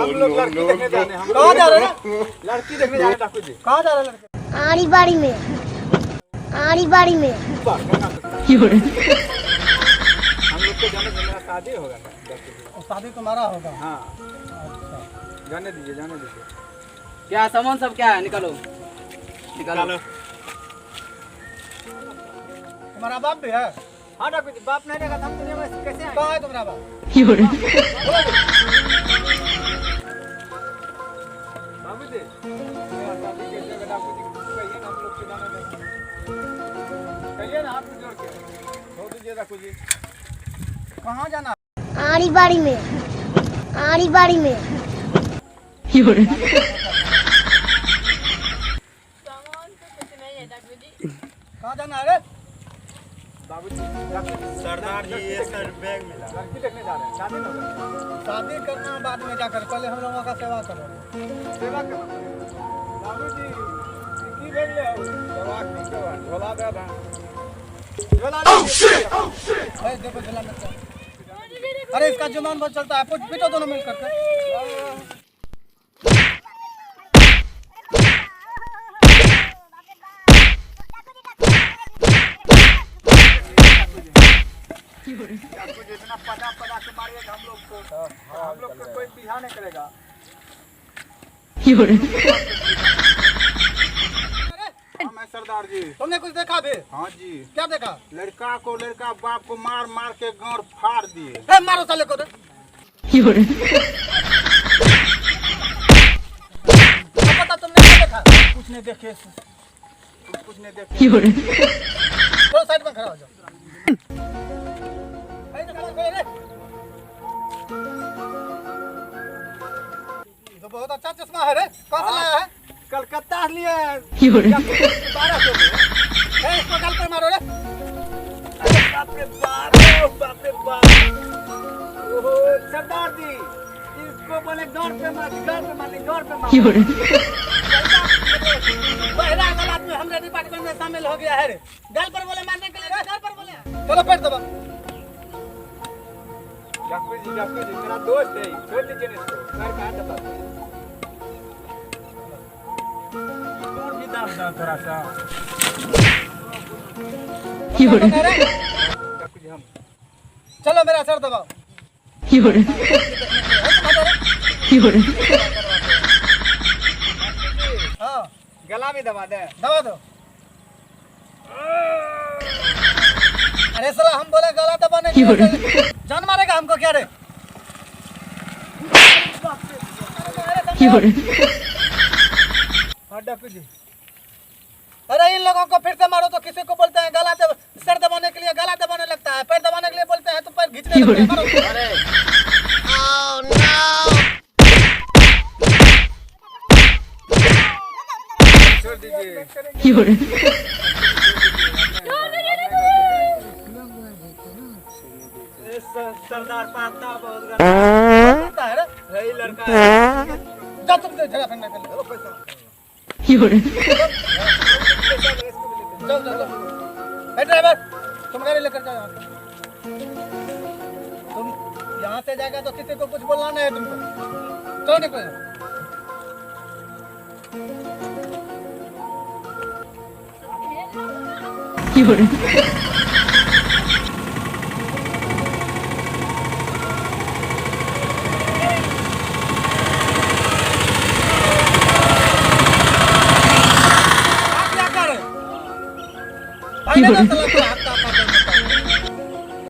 हम लोग लड़की देखने जाने हम कहाँ जा रहे हैं? लड़की देखने जा रहे हैं ठाकुर जी। कहाँ जा रहे हैं लड़के? आड़ी बाड़ी में। आड़ी बाड़ी में। हम लोग को जाने मेरा शादी होगा ना। शादी तुम्हारा होगा? हाँ। अच्छा जाने दीजिए जाने दीजिए। क्या सामान सब क्या है? निकालो निकालो। तुम्हारा बाप भी है? हाँ ठाकुर जी बाप नहीं रहेगा हम दुनिया में कैसे आए? कहाँ है तुम्हारा बाप? बाबू जी शादी कैसे होगा ठाकुर जी कहिए ना हम लोग के जाने देंगे। कहिए ना हाथ जोड़ के हो दीजिए ठाकुर जी। कहाँ जाना? आड़ी बाड़ी में। आड़ी बाड़ी में। कहाँ जाना है रे? बाबूजी सरदार जी ये सर बैग मिला। लड़की देखने जा रहे हैं शादी ना होगा? शादी करना बाद में जाकर पहले हम लोगों का सेवा करो। सेवा करो बाबूजी की भेज ले सेवा की सेवा झोला दे रहा झोला दे देखो झोला में। अरे इसका जुबान बहुत चलता है पीटो दोनों मिल करके। इतना पदा पदा के मारिएगा हम लोग को कोई बिहा नहीं करेगा। मैं सरदार जी। तुमने कुछ देखा भी? हाँ जी। क्या देखा? लड़का बाप को मार मार के गांड फाड़ दिए। मारो साले को। पता तुमने क्या देखा? कुछ नहीं देखे कुछ नहीं देखे। तो साइड में खड़ा हो जाओ। तो बहुत अच्छा चश्मा है रे। कहाँ से लाया है? कलकत्ता से लिया है। 1200 में। इसको गल पर मारो रे। अरे बाप रे बाप रे बाप। ओहो सरदार जी इसको बोले गौर पे मार। पहला गलत में हमरे डिपार्टमेंट में शामिल हो गया है रे। गल पर बोले मारने के लिए गल पर बोले। चलो पेट दबा। ठाकुर जी मेरा दोस्त है छोड़ दीजिए इसको। घर का दबा भी दाम थोड़ा सा। ठाकुर जी हम चलो मेरा सर दबाओ। हाँ गला भी दबा दो। अरे साला हम बोले गला दबाने के लिए जान मारेगा हमको क्या रे? ठाकुर जी अरे इन लोगों को फिर से मारो तो किसी को बोलते हैं गला सर दबाने के लिए गला दबाने लगता है। पैर दबाने के लिए बोलते हैं तो पैर खींचने लगते हैं। मारो। अरे छोड़ दीजिए। सरदार पाता बहुत है रे लड़का है। जा तुम दे झगड़ा करने के लिए पैसा। जाओ ड्राइवर तुम गाड़ी लेकर जाओ यहाँ से। तुम यहाँ से जाएगा तो किसी को कुछ बोलना नहीं है तुमको। चलो निकलो। क्या कर?